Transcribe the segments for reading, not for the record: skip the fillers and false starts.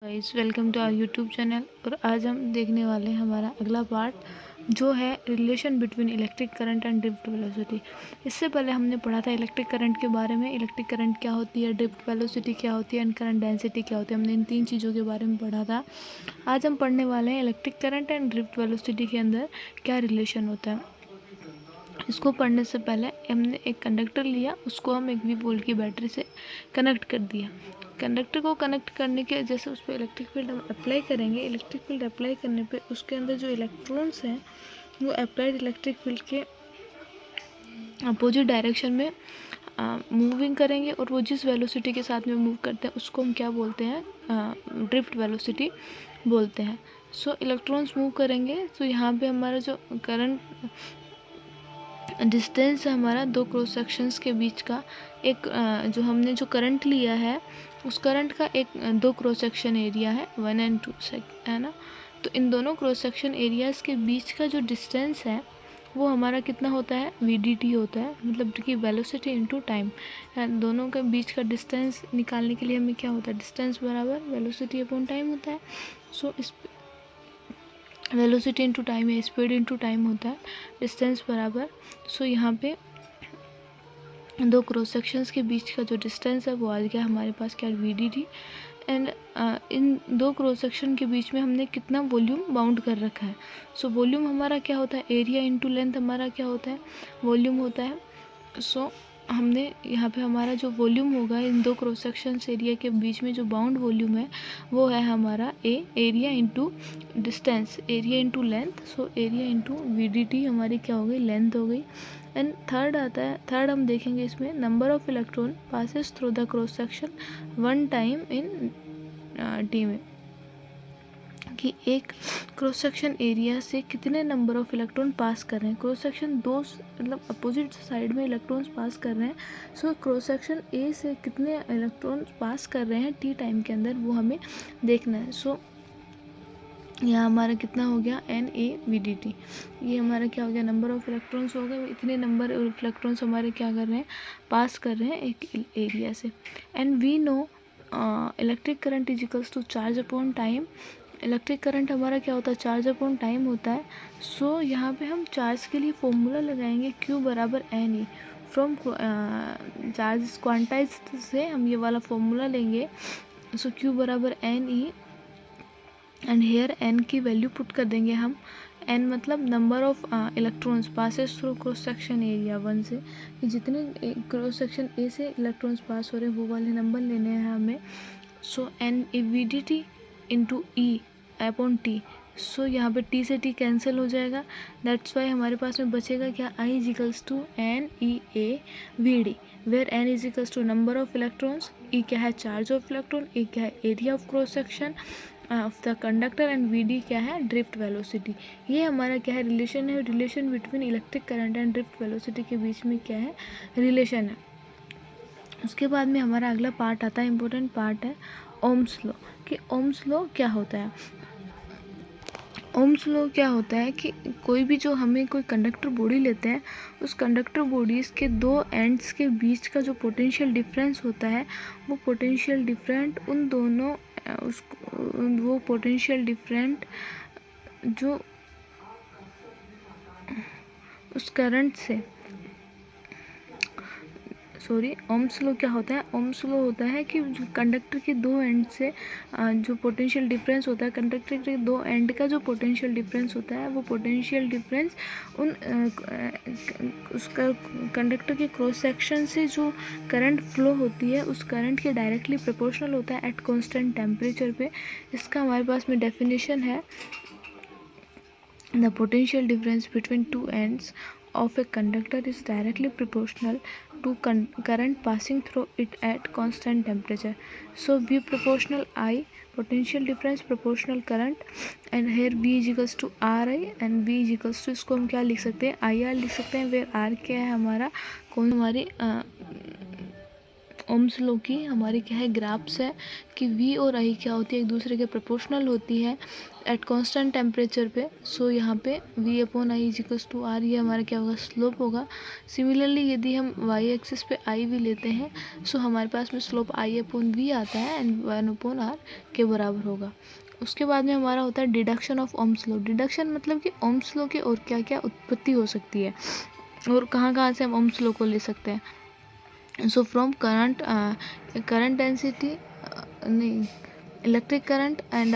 Guys, welcome to our YouTube channel. और आज हम देखने वाले हैं हमारा अगला पार्ट जो है relation between electric current and drift velocity. इससे पहले हमने पढ़ा था इलेक्ट्रिक करंट के बारे में, इलेक्ट्रिक करंट क्या होती है, ड्रिफ्ट वेलोसिटी क्या होती है एंड करंट डेंसिटी क्या होती है। हमने इन तीन चीज़ों के बारे में पढ़ा था। आज हम पढ़ने वाले हैं electric current and drift velocity के अंदर क्या रिलेशन होता है। इसको पढ़ने से पहले हमने एक कंडक्टर लिया, उसको हम एक 20 वोल्ट की बैटरी से कनेक्ट कर दिया। कंडक्टर को कनेक्ट करने के जैसे उस पर इलेक्ट्रिक फील्ड हम अप्लाई करेंगे, इलेक्ट्रिक फील्ड अप्लाई करने पे उसके अंदर जो इलेक्ट्रॉन्स हैं वो अप्लाइड इलेक्ट्रिक फील्ड के अपोजिट डायरेक्शन में मूविंग करेंगे और वो जिस वेलोसिटी के साथ में मूव करते हैं उसको हम क्या बोलते हैं, ड्रिफ्ट वेलोसिटी बोलते हैं। सो इलेक्ट्रॉन्स मूव करेंगे तो यहाँ पे हमारा जो करंट डिस्टेंस है हमारा दो क्रॉस सेक्शंस के बीच का, एक जो हमने जो करंट लिया है उस करंट का एक दो क्रॉस सेक्शन एरिया है 1 और 2 है ना। तो इन दोनों क्रॉस सेक्शन एरियाज़ के बीच का जो डिस्टेंस है वो हमारा कितना होता है, VDT होता है, मतलब कि वेलोसिटी इनटू टाइम। दोनों के बीच का डिस्टेंस निकालने के लिए हमें क्या होता है, डिस्टेंस बराबर वेलोसिटी अपॉन टाइम होता है। सो इस वेलोसिटी इंटू टाइम या स्पीड इंटू टाइम होता है, डिस्टेंस बराबर। सो यहाँ पे दो क्रॉस सेक्शंस के बीच का जो डिस्टेंस है वो आ गया हमारे पास क्या, VDT। एंड इन दो क्रॉस सेक्शन के बीच में हमने कितना वॉल्यूम बाउंड कर रखा है। सो वॉल्यूम हमारा क्या होता है, एरिया इंटू लेंथ हमारा क्या होता है, वॉल्यूम होता है। सो हमने यहाँ पे हमारा जो वॉल्यूम होगा इन दो क्रॉस सेक्शन एरिया के बीच में जो बाउंड वॉल्यूम है वो है हमारा area into distance, area into length. So area into VDT हमारी क्या हो गई, लेंथ हो गई। एंड थर्ड आता है, थर्ड हम देखेंगे इसमें number of electron passes through the cross section one time in T में, कि एक क्रॉस सेक्शन एरिया से कितने नंबर ऑफ इलेक्ट्रॉन पास कर रहे हैं। क्रॉस सेक्शन दो मतलब अपोजिट साइड में इलेक्ट्रॉन्स पास कर रहे हैं। सो क्रॉस सेक्शन ए से कितने इलेक्ट्रॉन्स पास कर रहे हैं टी टाइम के अंदर वो हमें देखना है। सो यहाँ हमारा कितना हो गया, NaVDT। ये हमारा क्या हो गया, नंबर ऑफ इलेक्ट्रॉन्स हो गए, इतने नंबर ऑफ इलेक्ट्रॉन्स हमारे क्या कर रहे हैं, पास कर रहे हैं एक एरिया से। And we know electric current is equals to charge upon time. Electric current हमारा क्या होता है, चार्ज अपॉन टाइम होता है। सो यहाँ पे हम चार्ज के लिए फॉर्मूला लगाएंगे Q बराबर NE। फ्रॉम चार्ज क्वांटाइज से हम ये वाला फॉर्मूला लेंगे। सो Q बराबर NE एंड हेयर n की वैल्यू पुट कर देंगे हम। n मतलब number of electrons passes through cross section area 1 से, कि जितने क्रॉस सेक्शन ए से इलेक्ट्रॉन्स पास हो रहे हैं वो वाले नंबर लेने हैं हमें। So NaVDT into E upon T. So यहाँ पे टी से टी कैंसिल हो जाएगा, दैट्स वाई हमारे पास में बचेगा क्या, I is equals to NeaVD, where n is equals to number of electrons, E क्या है चार्ज ऑफ इलेक्ट्रॉन, ई क्या है area of cross section of the conductor and VD क्या है, ड्रिफ्ट वेलोसिटी। ये हमारा क्या है, रिलेशन है, relation between electric current and drift velocity के बीच में क्या है, रिलेशन है। उसके बाद में हमारा अगला पार्ट आता है, इम्पोर्टेंट पार्ट है ओम्स लॉ। कि ओम्स लॉ क्या होता है। ओम्स लॉ क्या होता है कि कोई भी जो हमें कोई कंडक्टर बॉडी लेते हैं, उस कंडक्टर बॉडीज़ के दो एंड्स के बीच का जो पोटेंशियल डिफरेंस होता है वो पोटेंशियल डिफरेंट उन दोनों वो पोटेंशियल डिफरेंट जो उस करंट से ओम्स लॉ क्या होता है, ओम्स लॉ होता है कि कंडक्टर के दो एंड से जो पोटेंशियल डिफरेंस होता है, कंडक्टर के दो एंड का जो पोटेंशियल डिफरेंस होता है वो पोटेंशियल डिफरेंस उन उसका कंडक्टर के क्रॉस सेक्शन से जो करंट फ्लो होती है उस करंट के डायरेक्टली प्रोपोर्शनल होता है एट कांस्टेंट टेम्परेचर पे। इसका हमारे पास में डेफिनेशन है, the potential difference between two ends of a conductor is directly proportional to current passing through it at constant temperature. So V proportional I, potential difference proportional current, and here V is equals to RI and V is equals to, इसको हम क्या लिख सकते हैं, IR लिख सकते हैं, where R क्या है हमारा, कौन हमारी ओम्स लॉ की हमारी क्या है ग्राफ्स है कि वी और आई क्या होती है, एक दूसरे के प्रोपोर्शनल होती है एट कांस्टेंट टेम्परेचर पे। सो यहाँ पे V upon I is equals to R, ये हमारा क्या होगा स्लोप होगा। सिमिलरली यदि हम वाई एक्सिस पे आई भी लेते हैं सो हमारे पास में स्लोप आई अपॉन वी आता है एंड 1 अपॉन आर के बराबर होगा। उसके बाद में हमारा होता है deduction of Ohm's law. Deduction मतलब कि ओम्स लॉ की और क्या क्या उत्पत्ति हो सकती है और कहाँ कहाँ से हम ओम्स लॉ को ले सकते हैं। सो फ्रॉम करंट डेंसिटी नहीं electric current and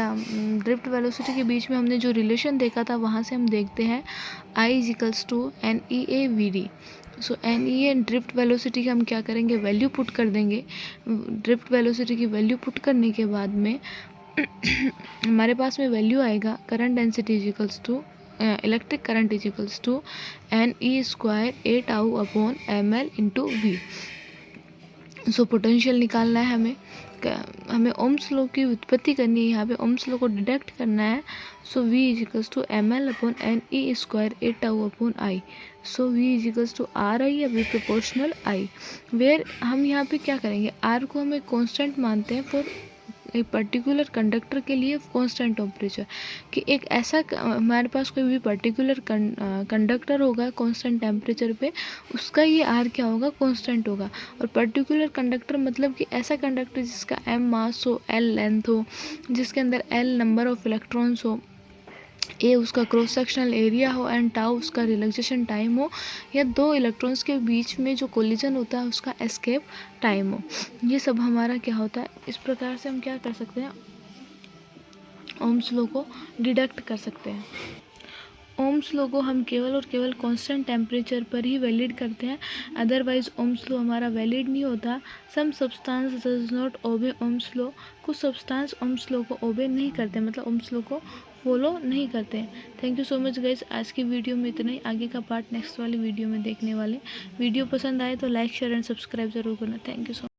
drift velocity के बीच में हमने जो रिलेशन देखा था वहाँ से हम देखते हैं I is equals to N E A V D. So N E A drift velocity की हम क्या करेंगे वैल्यू पुट कर देंगे। ड्रिफ्ट वेलोसिटी की वैल्यू पुट करने के बाद में हमारे पास में वैल्यू आएगा current density is equals to electric current is equals to N E square A tau upon M L into V. So potential निकालना है हमें ओम्स लॉ की उत्पत्ति करनी है, यहाँ पे ओम्स लॉ को डिडक्ट करना है। So v is equals to M L upon N E square A tau upon I. So v is equals to R I या वी प्रोपोर्शनल आई, वेयर हम यहाँ पे क्या करेंगे r को हम एक कॉन्स्टेंट मानते हैं फॉर एक पर्टिकुलर कंडक्टर के लिए कांस्टेंट टेम्परेचर, कि एक ऐसा हमारे पास कोई भी पर्टिकुलर कंडक्टर होगा कांस्टेंट टेम्परेचर पे, उसका ये आर क्या होगा कांस्टेंट होगा। और पर्टिकुलर कंडक्टर मतलब कि ऐसा कंडक्टर जिसका एम मास हो, एल लेंथ हो, जिसके अंदर एल नंबर ऑफ इलेक्ट्रॉन्स हो, ए उसका क्रॉस सेक्शनल एरिया हो एंड टाउ उसका रिलैक्सेशन टाइम हो, या दो इलेक्ट्रॉन्स के बीच में जो कोलिजन होता है उसका एस्केप टाइम हो। ये सब हमारा क्या होता है, इस प्रकार से हम क्या कर सकते हैं ओम्स लॉ को डिडक्ट कर सकते हैं। ओम्स लॉ को हम केवल और केवल कांस्टेंट टेम्परेचर पर ही वैलिड करते हैं, अदरवाइज ओम्स लॉ हमारा वैलिड नहीं होता। Some substance does not obey Ohm's law, कुछ सब्सटेंस ओम्स लॉ को ओबे नहीं करते, मतलब ओम्स लॉ को फॉलो नहीं करते। Thank you so much guys, आज की वीडियो में इतना ही। आगे का पार्ट नेक्स्ट वाली वीडियो में देखने वाले। वीडियो पसंद आए तो लाइक शेयर एंड सब्सक्राइब जरूर करना। Thank you so much.